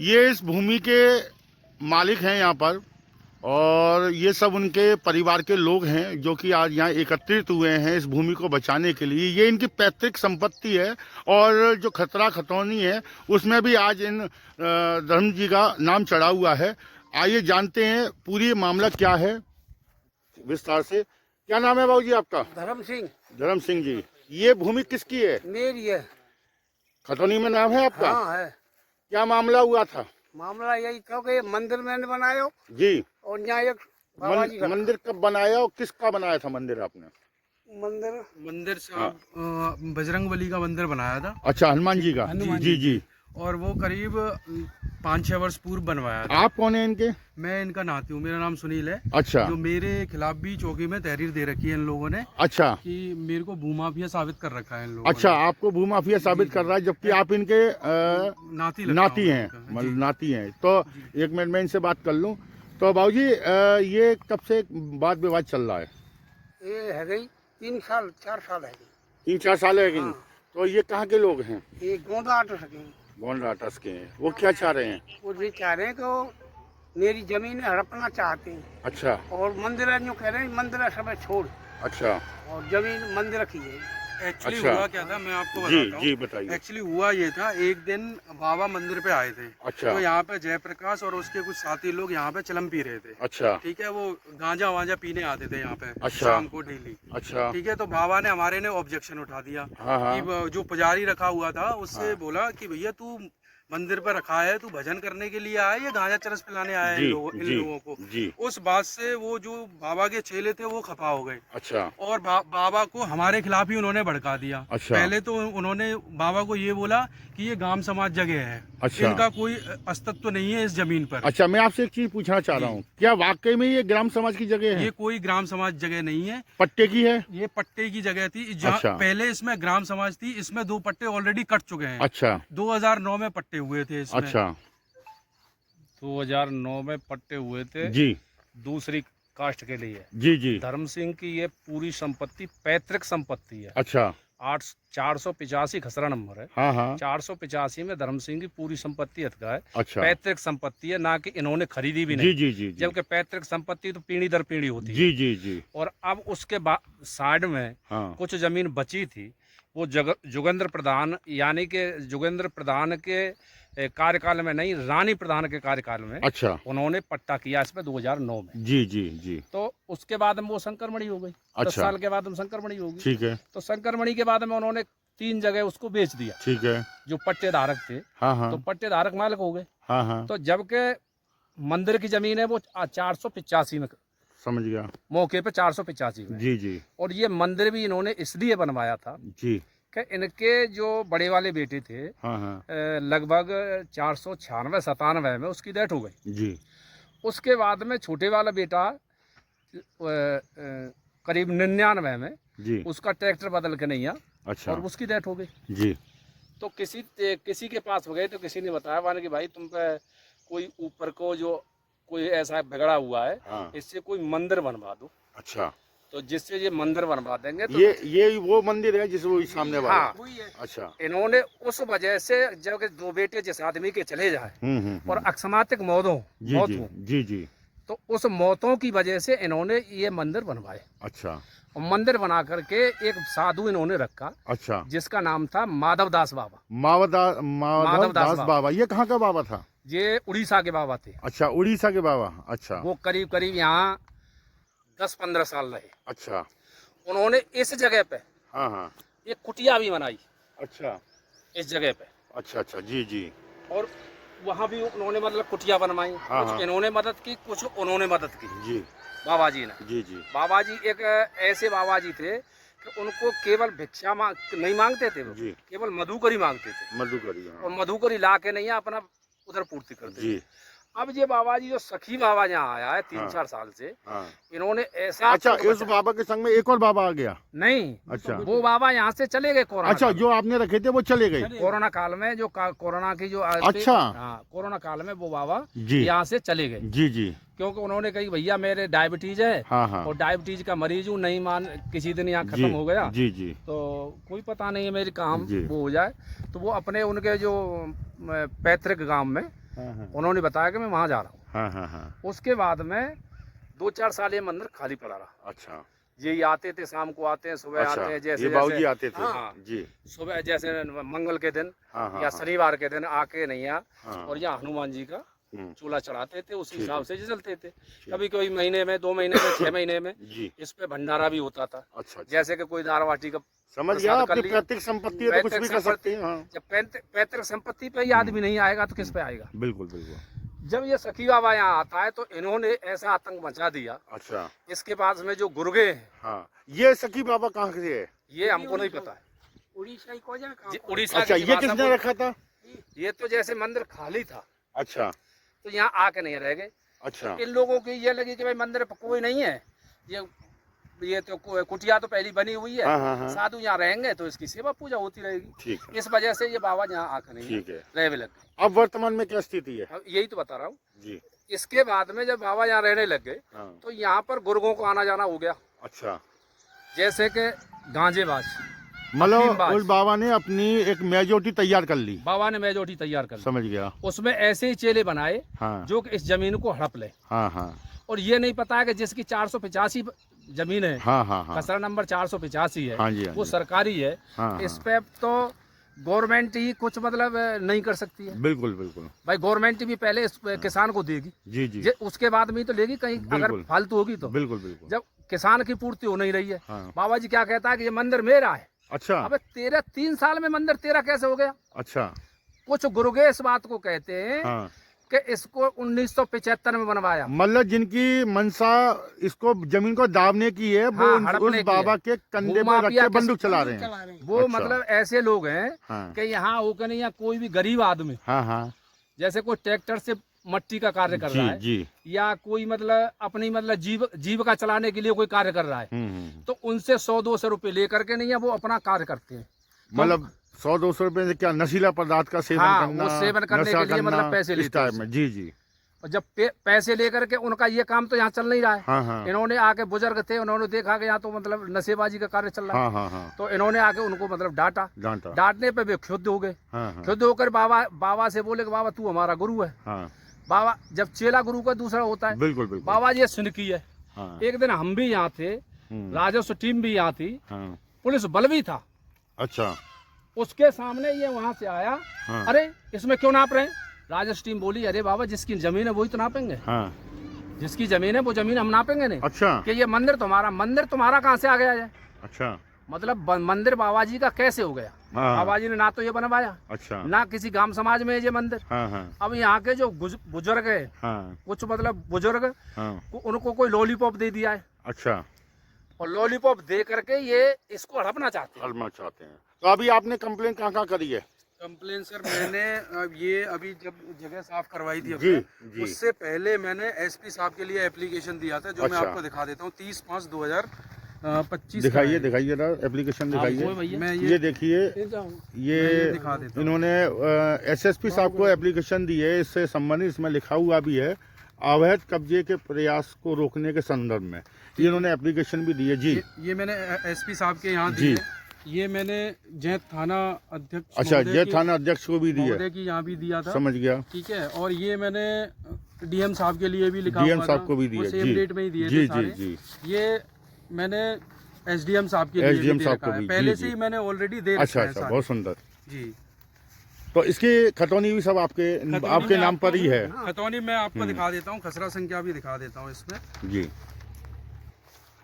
ये इस भूमि के मालिक हैं यहाँ पर, और ये सब उनके परिवार के लोग हैं जो कि आज यहाँ एकत्रित हुए हैं इस भूमि को बचाने के लिए। ये इनकी पैतृक संपत्ति है, और जो खतरा खतौनी है उसमें भी आज इन धर्म जी का नाम चढ़ा हुआ है। आइए जानते हैं पूरी मामला क्या है विस्तार से। क्या नाम है बाबू जी आपका? धर्म सिंह। धर्म सिंह जी, ये भूमि किसकी है? मेरी है। खतौनी में नाम है आपका? हाँ है। क्या मामला हुआ था? मामला यही था कि मंदिर मैंने बनाया जी, और यहाँ एक बाबा जी का मंदिर कब बनाया और किसका बनाया था मंदिर आपने? मंदिर हाँ। बजरंग बली का मंदिर बनाया था। अच्छा, हनुमान जी का? हनुमान जी जी। और वो करीब 5-6 वर्ष पूर्व बनवाया था। आप कौन है इनके? मैं इनका नाती हूँ, मेरा नाम सुनील है। अच्छा। जो मेरे खिलाफ भी चौकी में तहरीर दे रखी है इन लोगों ने अच्छा कि मेरे को भूमाफिया साबित कर रखा है इन लोगों अच्छा, ने। आपको भूमाफिया साबित कर रहा है, जबकि आप इनके नाती हैं, मतलब नाती हैं। तो एक मिनट में इनसे बात कर लूं। तो बाबूजी, ये कब से वाद विवाद चल रहा है? ये है गई 3-4 साल है। 3-4 साल है। हाँ। तो ये कहाँ के लोग हैं? ये गोंदा आट सके गोंडाटस के हैं। वो क्या चाह रहे हैं? वो भी चाह रहे हैं कि वो मेरी जमीन हड़पना चाहते हैं। अच्छा और मंदिर जो कह रहे हैं मंदिर सब छोड़ अच्छा। और जमीन मंदिर की है। एक्चुअली अच्छा। हुआ क्या था, मैं आपको जी बताता जी, हूँ। बताइए। एक्चुअली हुआ ये था, एक दिन बाबा मंदिर पे आए थे। अच्छा तो यहाँ पे जयप्रकाश और उसके कुछ साथी लोग यहाँ पे चिलम पी रहे थे। अच्छा ठीक है, वो गांजा वांजा पीने आते थे यहाँ पे अच्छा। शाम को डेली। अच्छा। ठीक है, तो बाबा ने हमारे ने ऑब्जेक्शन उठा दिया हाँ हाँ। कि जो पुजारी रखा हुआ था उससे हाँ। बोला कि भैया तू मंदिर पर रखा है, तू भजन करने के लिए आया है या गांजा चरस पिलाने आया है जी, इन जी, लोगों को? जी। उस बात से वो जो बाबा के चेले थे वो खफा हो गए अच्छा और बाबा को हमारे खिलाफ ही उन्होंने भड़का दिया। अच्छा। पहले तो उन्होंने बाबा को ये बोला कि ये गांव समाज जगह है। अच्छा। इनका कोई अस्तित्व नहीं है इस जमीन पर। अच्छा, मैं आपसे एक चीज पूछना चाह रहा हूँ, क्या वाकई में ये ग्राम समाज की जगह है? ये कोई ग्राम समाज जगह नहीं है, पट्टे की है? ये पट्टे की जगह थी। जहाँ अच्छा। पहले इसमें ग्राम समाज थी, इसमें 2 पट्टे ऑलरेडी कट चुके हैं। अच्छा 2009 में पट्टे हुए थे इसमें। अच्छा 2009 में पट्टे हुए थे जी दूसरी कास्ट के लिए। जी जी। धर्म सिंह की ये पूरी संपत्ति पैतृक संपत्ति है। अच्छा 485 खसरा नंबर है। हाँ हाँ। 485 में धर्म सिंह की पूरी संपत्ति हथगा है। अच्छा पैतृक संपत्ति है, ना कि इन्होंने खरीदी भी जी नहीं। जी जी जी। जबकि पैतृक संपत्ति तो पीढ़ी दर पीढ़ी होती है। जी जी जी। और अब उसके बाद साइड में हाँ कुछ जमीन बची थी, वो जोगेंद्र प्रधान यानी कि जोगेंद्र प्रधान के कार्यकाल में नहीं, रानी प्रधान के कार्यकाल में अच्छा। उन्होंने पट्टा किया इसमें 2009 में। जी जी जी। तो उसके बाद में वो संक्रमणी हो गई। 10 अच्छा। साल के बाद में संक्रमणी होगी। ठीक है। तो संक्रमणी के बाद में उन्होंने 3 जगह उसको बेच दिया। ठीक है। जो पट्टेधारक थे, हाँ हाँ। तो पट्टेधारक मालिक हो गए। हाँ हाँ, तो जबकि मंदिर की जमीन है वो 485 में, समझ गया। मौके पे 485 में। जी जी और ये मंदिर भी इन्होंने इसलिए बनवाया था जी। कि इनके जो बड़े वाले बेटे थे, हाँ हाँ लगभग 496-97 में उसकी डेथ हो गई। जी। उसके बाद में छोटे वाला बेटा करीब 99 में जी। उसका ट्रैक्टर बदल के नहीं आया अच्छा। और उसकी डेथ हो गई। जी। तो किसी के पास हो गए, तो किसी ने बताया माने कि भाई तुम पे कोई ऊपर को जो कोई ऐसा बिगड़ा हुआ है, हाँ। इससे कोई मंदिर बनवा दो। अच्छा, तो जिससे ये मंदिर बनवा देंगे तो ये वो मंदिर है जिस वो सामने वाला? हाँ। अच्छा। इन्होंने उस वजह से जब 2 बेटे जिस आदमी के चले जाए और अकस्मातिक मौत हो जी जी। तो उस मौतों की वजह से इन्होंने ये मंदिर बनवाए। अच्छा। और मंदिर बना करके एक साधु इन्होंने रखा अच्छा। जिसका नाम था माधव दास बाबा। माधव दास बाबा। ये कहाँ का बाबा था? ये उड़ीसा के बाबा थे। अच्छा, उड़ीसा के बाबा। अच्छा। वो करीब करीब यहाँ 10-15 साल रहे। अच्छा। उन्होंने इस जगह पे हाँ हाँ। एक कुटिया भी बनाई अच्छा इस जगह पे। अच्छा अच्छा। जी जी। और वहाँ भी उन्होंने मतलब कुटिया बनवाई। हाँ, कुछ हाँ। इन्होंने मदद की, कुछ उन्होंने मदद की जी बाबा जी ने। जी जी। बाबा जी एक ऐसे बाबा जी थे कि उनको केवल भिक्षा नहीं मांगते थे, वो जी। केवल मधुकरी मांगते थे। मधुकरी। और मधुकरी ला के नहीं अपना उधर पूर्ति करते जी। थे। अब ये बाबा जी जो सखी बाबा यहाँ आया है 3-4 हाँ। साल से, हाँ। इन्होंने ऐसा अच्छा, इस बाबा के संग में एक और बाबा आ गया? नहीं, अच्छा। वो बाबा यहाँ से चले गए कोरोना अच्छा, काल में। जो आपने रखे थे वो चले गए? कोरोना काल में जो कोरोना की जो अच्छा। हाँ, कोरोना काल में वो बाबा जी। यहाँ से चले गए। जी जी। क्योंकि उन्होंने कही भैया मेरे डायबिटीज है हाँ हाँ। और डायबिटीज का मरीज हूँ, नहीं मान किसी दिन यहाँ जी, खत्म हो गया जी जी। तो कोई पता नहीं है मेरी काम जी। वो हो जाए। तो वो अपने उनके जो पैतृक गांव में हाँ हाँ उन्होंने बताया कि मैं वहाँ जा रहा हूँ। हाँ हाँ हाँ। उसके बाद में 2-4 साल ये मंदिर खाली पड़ा रहा। अच्छा यही आते थे, शाम को आते हैं, सुबह अच्छा, आते हैं, जैसे ये बाबूजी जैसे आते थे। हाँ, जी। सुबह जैसे मंगल के दिन हाँ हाँ या हाँ, शनिवार के दिन आके नैया हाँ, और यहाँ हनुमान जी का हम्म, चूल्हा चढ़ाते थे, उस ठीक हिसाब है। से चलते थे। ठीक। कभी कोई महीने में, 2 महीने में, 6 महीने में जी। इस पे भंडारा भी होता था। अच्छा अच्छा, जैसे कि कोई दारवाटी का समझ गया। प्रसाद कर अपनी लिया। पैतृक संपत्ति है तो कुछ पैतृक भी कर सकते हैं। हाँ, जब पैतृक संपत्ति पे ही आदमी नहीं आएगा तो किस पे आएगा। बिल्कुल बिल्कुल। जब ये सखी बाबा यहाँ आता है तो इन्होंने ऐसा आतंक मचा दिया। अच्छा इसके पास में जो गुर्गे हैं, हाँ, ये सखी बाबा कहाँ से है? ये हमको नहीं पता है। उड़ीसा ही को जाए कहाँ जी, को? उड़ीसा अच्छा, की ये भाषा किसने बोल- रखा था? ये तो जैसे मंदिर खाली था अच्छा तो यहाँ आके नहीं रह गए। अच्छा इन लोगों की ये लगी कि भाई मंदिर पर कोई नहीं है, ये तो कुटिया तो पहली बनी हुई है, हाँ हाँ हाँ, साधु यहाँ रहेंगे तो इसकी सेवा पूजा होती रहेगी। ठीक है इस वजह से ये बाबा यहाँ आके नहीं ठीक है। रहने लग गए। अब वर्तमान में क्या स्थिति है? अब यही तो बता रहा हूँ। जी। इसके बाद में जब बाबा यहाँ रहने लग गए हाँ, तो यहाँ पर गुर्गों को आना जाना हो गया। अच्छा, जैसे कि गांजेबाज, मतलब अफीमबाज। उस बाबा ने अपनी एक मेजोरिटी तैयार कर ली। बाबा ने मेजोरिटी तैयार कर ली। समझ गया। उसमें ऐसे ही चेले बनाए हाँ जो कि इस जमीन को हड़प ले। हाँ हाँ और ये नहीं पता है कि जिसकी 485 जमीन है, हाँ हाँ हाँ खसरा नंबर 485 है, हाँ जी, हाँ वो जी। सरकारी है। हाँ, इस हाँ, पे तो गवर्नमेंट ही कुछ मतलब नहीं कर सकती है। बिल्कुल बिल्कुल। भाई गवर्नमेंट भी पहले इस किसान को देगी, जी जी, उसके बाद में ही तो लेगी। कहीं अगर बिल्कुल। फालतू होगी तो बिल्कुल बिल्कुल। जब किसान की पूर्ति हो नहीं रही है, हाँ, बाबा जी क्या कहता है कि ये मंदिर मेरा है। अच्छा अबे तेरा 3 साल में मंदिर तेरा कैसे हो गया? अच्छा, कुछ गुर्गे इस बात को कहते हैं हाँ, कि इसको 1975 में बनवाया। मतलब जिनकी मनसा इसको जमीन को दावने की है, वो हाँ, हड़पने उस की बाबा है। के कंधे पर रख भूमाफिया के किस- बंदूक चला रहे हैं। चला रहे हैं। वो अच्छा। मतलब ऐसे लोग हैं हाँ कि यहाँ होकर नहीं, या कोई भी गरीब आदमी हाँ हाँ, जैसे कोई ट्रैक्टर से मट्टी का कार्य कर रहा जी है, जी, या कोई मतलब अपनी मतलब जीविका चलाने के लिए कोई कार्य कर रहा है, तो उनसे 100-200 रुपए लेकर के नहीं है वो अपना कार्य करते हैं। मतलब 100-200 रुपए से क्या नशीला पदार्थ का सेवन हाँ, करना, वो सेवन करने नशा के लिए करना, मतलब पैसे इस लेते टाइप हैं। में। जी जी, और जब पैसे लेकर के उनका ये काम तो यहाँ चल नहीं रहा है। हाँ हाँ इन्होंने आके बुजुर्ग थे, उन्होंने देखा कि यहाँ तो मतलब नशेबाजी का कार्य चल रहा है, हाँ हाँ हाँ, तो इन्होंने आके उनको मतलब डांटा। डांटा। डांटने पे वे क्षुब्ध हो गए। हाँ हाँ क्षुब्ध होकर बाबा से बोले कि बाबा तू हमारा गुरु है। हाँ, बाबा, जब चेला गुरु का दूसरा होता है, बिल्कुल बिल्कुल। बाबा जी सुन की है। हाँ, एक दिन हम भी यहाँ थे, राजस्व टीम भी यहाँ थी, हाँ, पुलिस बल भी था। अच्छा, उसके सामने ये वहां से आया, हाँ, अरे इसमें क्यों नाप रहे हैं? राजस्व टीम बोली, अरे बाबा जिसकी जमीन है वही तो नापेंगे, हाँ, जिसकी जमीन है वो जमीन हम नापेंगे नहीं। अच्छा कि ये मंदिर तुम्हारा कहाँ से आ गया है? अच्छा, मतलब मंदिर बाबा जी का कैसे हो गया? हाँ, बाबा जी ने ना तो ये बनवाया, अच्छा, ना किसी गांव समाज में है ये मंदिर। हाँ हाँ अब यहाँ के जो बुजुर्ग है, हाँ कुछ मतलब बुजुर्ग, हाँ, उनको कोई लॉलीपॉप दे दिया है, अच्छा, और लॉलीपॉप दे करके ये इसको हड़पना चाहते हैं। हड़पना चाहते हैं। तो अभी आपने कंप्लेन कहाँ करी है? कंप्लेन सर मैंने ये अभी जब जगह साफ करवाई थी जी अपने, जी, उससे पहले मैंने एसपी साहब के लिए एप्लीकेशन दिया था, जो मैं अच्छा। आपको दिखा देता हूँ। 30/5/2025 दिखाइए दिखाइए ना, एप्लीकेशन हाँ, वो दिखाइए। भैया। मैं ये देखिए, ये ये दिखा देता हूँ। इन्होंने एसएसपी साहब को एप्लीकेशन दी है, इससे संबंधित इसमें लिखा हुआ भी है अवैध कब्जे के प्रयास को रोकने के संदर्भ में ये इन्होंने एप्लीकेशन भी दी है। जी, ये मैंने एसपी साहब के यहाँ जी। दी है। ये मैंने जय थाना अध्यक्ष अच्छा, महोदय जय की- थाना अध्यक्ष को भी दी है, महोदय की यहाँ भी दिया था। समझ गया। ठीक है, और ये मैंने डीएम साहब के लिए भी लिखा डीएम हुआ साहब था, को भी वो दिया। सेम जी डेट में ही दिए जी थे जी सारे। जी, ये मैंने एसडीएम साहब के लिए भी एसडीएम दे साहब रखा को है, भी, पहले जी, से ही जी। मैंने ऑलरेडी दे रखा अच्छा है अच्छा, सारे। बहुत सुंदर। जी, तो इसकी खतौनी भी सब आपके मैं नाम पर ही है? खतौनी मैं आपको दिखा देता हूँ, खसरा संख्या भी दिखा देता हूँ इसमें। जी,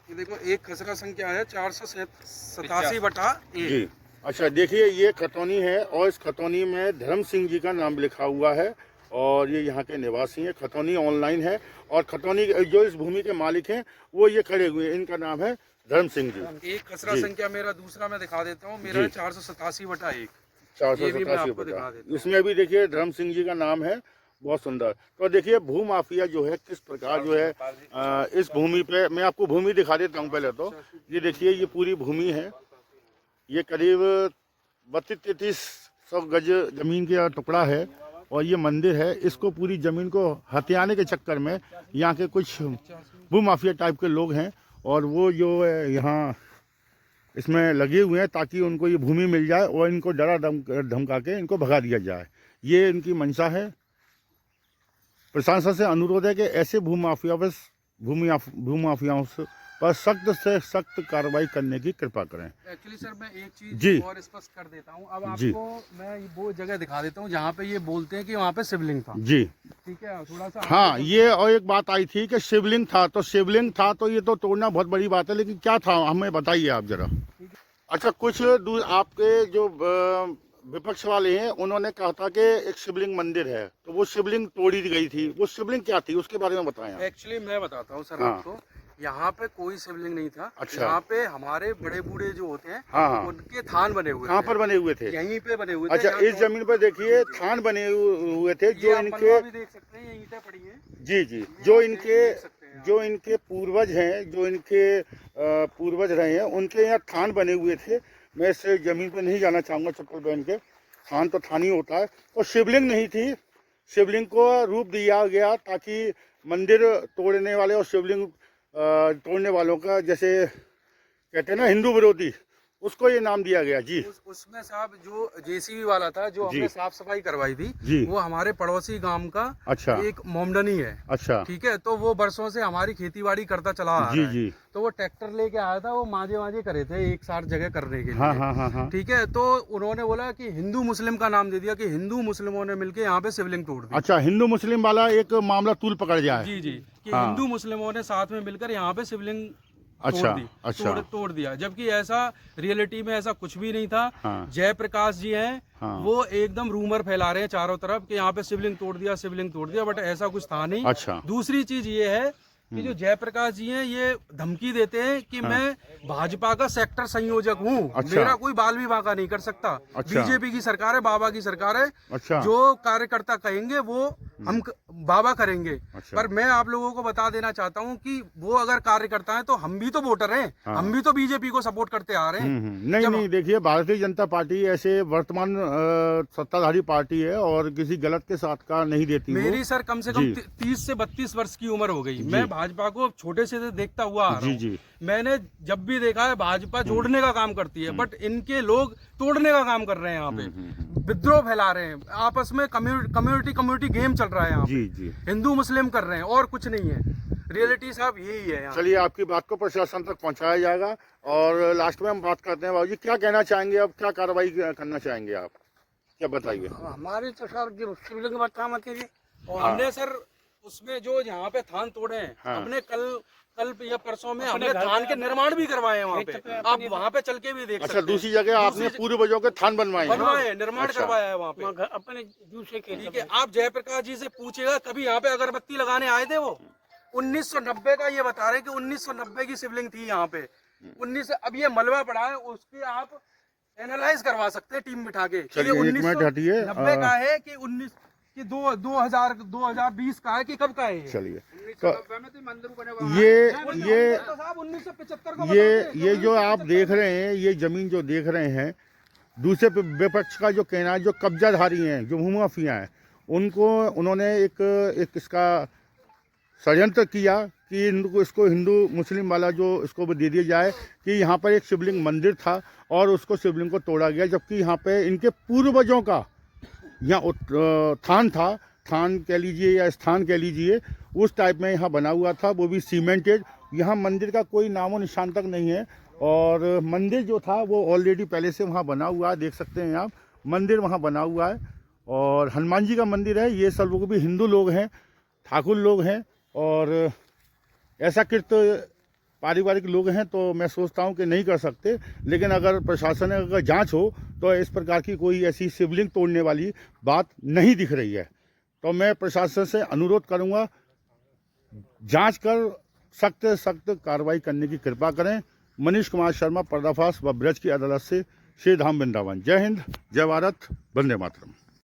ये देखो, एक खसरा संख्या है 487/1। जी, अच्छा, देखिए ये खतौनी है और इस खतौनी में धर्म सिंह जी का नाम लिखा हुआ है और ये यहाँ के निवासी हैं। खतौनी ऑनलाइन है और खतौनी जो इस भूमि के मालिक हैं वो ये खड़े हुए हैं, इनका नाम है धर्म सिंह जी। एक खसरा जी। संख्या मेरा दूसरा मैं दिखा देता हूँ, मेरा जी। 487/1। 487 ये भी मैं आपको बटा। दिखा देता हूँ। इसमें भी देखिए धर्म सिंह जी का नाम है, बहुत सुंदर। तो देखिए भू माफिया जो है किस प्रकार जो है इस भूमि पे, मैं आपको भूमि दिखा देता हूँ पहले तो। ये देखिए ये पूरी भूमि है, ये करीब 32-33 गज जमीन का टुकड़ा है और ये मंदिर है। इसको पूरी जमीन को हथियाने के चक्कर में यहाँ के कुछ भू माफिया टाइप के लोग हैं और वो जो है यहाँ इसमें लगे हुए हैं ताकि उनको ये भूमि मिल जाए और इनको डरा धमका के इनको भगा दिया जाए। ये इनकी मंशा है प्रशासन से अनुरोध है कि ऐसे भूमाफियाओं पर सख्त से सख्त कार्रवाई करने की कृपा करें। एक्चुअली सर मैं एक जी। चीज और स्पष्ट कर देता हूँ। अब जी। आपको मैं वो जगह दिखा देता हूँ जहाँ पे ये बोलते हैं कि वहाँ पे शिवलिंग था। जी ठीक है, थोड़ा सा हाँ, ये और एक बात आई थी कि शिवलिंग था, तो शिवलिंग था तो ये तो तोड़ना बहुत बड़ी बात है, लेकिन क्या था हमें बताइए आप जरा। अच्छा, कुछ आपके जो विपक्ष वाले हैं उन्होंने कहा था कि एक शिवलिंग मंदिर है, तो वो शिवलिंग तोड़ी गई थी, वो शिवलिंग क्या थी उसके बारे में बताएं आप। एक्चुअली मैं बताता हूँ सर हाँ। आपको, यहाँ पे कोई शिवलिंग नहीं था। अच्छा। यहाँ पे हमारे बड़े बूढ़े जो होते हैं हाँ, हाँ। उनके थान बने हुए कहाँ थे। पर बने हुए थे? यहीं पे बने हुए थे। अच्छा, यहाँ इस जमीन पर देखिए थान बने हुए थे, जो ये आप इनके मलबा भी देख सकते हैं, ये ईंटें पड़ी हैं। जी जी, ये जो आप इनके देख सकते हैं आप। जो इनके पूर्वज हैं, जो इनके पूर्वज रहे हैं, उनके यहाँ थान बने हुए थे। मैं इस जमीन पर नहीं जाना चाहूँगा चप्पल पहन के, थान तो थान ही होता है। और शिवलिंग नहीं थी, शिवलिंग को रूप दिया गया ताकि मंदिर तोड़ने वाले और शिवलिंग तोड़ने वालों का, जैसे कहते हैं ना हिंदू विरोधी, उसको ये नाम दिया गया। जी उसमें साहब जो जेसीबी वाला था जो जी। हमने साफ सफाई करवाई थी, जी। वो हमारे पड़ोसी गांव का अच्छा एक मोमडनी है। अच्छा। ठीक है, तो वो बरसों से हमारी खेती बाड़ी करता चला आ जी रहा है। जी। तो वो ट्रैक्टर लेके आया था, वो माजे करे थे एक साथ जगह करने के लिए। हाँ हाँ हाँ हाँ। ठीक है, तो उन्होंने बोला कि हिंदू मुस्लिम का नाम दे दिया कि हिंदू मुस्लिमों ने मिलके यहाँ पे शिवलिंग तोड़ दी। अच्छा, हिंदू मुस्लिम वाला एक मामला तूल पकड़ जाए। जी जी, कि हाँ। हिंदू मुस्लिमों ने साथ में मिलकर यहाँ पे शिवलिंग अच्छा, तोड़ दी। अच्छा। तोड़ दिया, जबकि ऐसा रियलिटी में ऐसा कुछ भी नहीं था। हाँ। जयप्रकाश जी हैं, हाँ। वो एकदम रूमर फैला रहे हैं चारों तरफ कि यहाँ पे शिवलिंग तोड़ दिया, बट ऐसा कुछ था नहीं। अच्छा। दूसरी चीज ये है कि जो जयप्रकाश जी हैं ये धमकी देते हैं कि मैं भाजपा का सेक्टर संयोजक हूँ। अच्छा। मेरा कोई बाल भी बांका नहीं कर सकता। अच्छा। बीजेपी की सरकार है, बाबा की सरकार है। अच्छा। जो कार्यकर्ता कहेंगे वो हम बाबा करेंगे। अच्छा। पर मैं आप लोगों को बता देना चाहता हूँ कि वो अगर कार्यकर्ता है तो हम भी तो वोटर हैं। हाँ। हम भी तो बीजेपी को सपोर्ट करते आ रहे हैं। नहीं नहीं, देखिए भारतीय जनता पार्टी ऐसे वर्तमान सत्ताधारी पार्टी है और किसी गलत के साथ का नहीं देती वो। मेरी सर कम से कम जी। 30 से 32 वर्ष की उम्र हो गई। मैं भाजपा को छोटे से देखता हुआ आ रहा जी हूं। जी। मैंने जब भी देखा है भाजपा जोड़ने का काम करती है, बट इनके लोग तोड़ने का काम कर रहे हैं। यहाँ पे विद्रोह फैला रहे हैं, आपस में कम्युनिटी गेम चल रहा है यहाँ पे। जी जी। हिंदू मुस्लिम कर रहे हैं और कुछ नहीं है। रियलिटी साहब यही है यहाँ। चलिए, आपकी बात को प्रशासन तक पहुंचाया जाएगा। और लास्ट में हम बात करते हैं, बाबू जी क्या कहना चाहेंगे, अब क्या कार्रवाई करना चाहेंगे आप, क्या बताइए। हमारे तो सर जो शिवलिंग बता मत कीजिए। और हमने सर उसमें जो यहाँ पे थान तोड़े हैं, हाँ। हमने कल या परसों में हमने थान के निर्माण भी करवाए हैं वहाँ पे। आप वहाँ पे चल के भी देख अच्छा, सकते हैं। दूसरी जगह आपने पूर्वजों के थान बनवाए हैं? बनवाए हैं, निर्माण अच्छा। करवाया है वहाँ पे। अपने दूसरे के ठीक है, आप जयप्रकाश जी से पूछेगा, कभी यहाँ पे अगरबत्ती लगाने आए थे वो? 1990 का ये बता रहे हैं कि 1990 की शिवलिंग थी यहाँ पे। 19 अब ये मलबा पड़ा है, उसकी आप एनालाइज करवा सकते हैं टीम बिठा के। चलिए, एक मिनट हटिए। 1990 का है कि 2020 का है कि कब का है ये? चलिए, तो ये तो साहब 1975 को ये जो आप देख रहे हैं, ये जमीन जो देख रहे हैं, दूसरे विपक्ष का जो कहना है, जो कब्जाधारी हैं, जो भूमाफिया हैं, उन्होंने एक इसका षड्यंत्र किया कि इसको हिंदू मुस्लिम वाला जो इसको दे दिया जाए कि यहाँ पर एक शिवलिंग मंदिर था और उसको शिवलिंग को तोड़ा गया, जबकि यहाँ पे इनके पूर्वजों का यहाँ थान था, थान कह लीजिए या स्थान कह लीजिए, उस टाइप में यहाँ बना हुआ था, वो भी सीमेंटेड। यहाँ मंदिर का कोई नामो निशान तक नहीं है। और मंदिर जो था वो ऑलरेडी पहले से वहाँ बना हुआ है, देख सकते हैं आप, मंदिर वहाँ बना हुआ है। और हनुमान जी का मंदिर है। ये सब लोग भी हिंदू लोग हैं, ठाकुर लोग हैं, और ऐसा कृत्य पारिवारिक लोग हैं, तो मैं सोचता हूं कि नहीं कर सकते। लेकिन अगर प्रशासन में अगर जांच हो तो इस प्रकार की कोई ऐसी शिवलिंग तोड़ने वाली बात नहीं दिख रही है। तो मैं प्रशासन से अनुरोध करूंगा, जांच कर सख्त सख्त कार्रवाई करने की कृपा करें। मनीष कुमार शर्मा, पर्दाफाश व ब्रज की अदालत से, श्री धाम वृंदावन। जय हिंद, जय भारत, वंदे मातरम।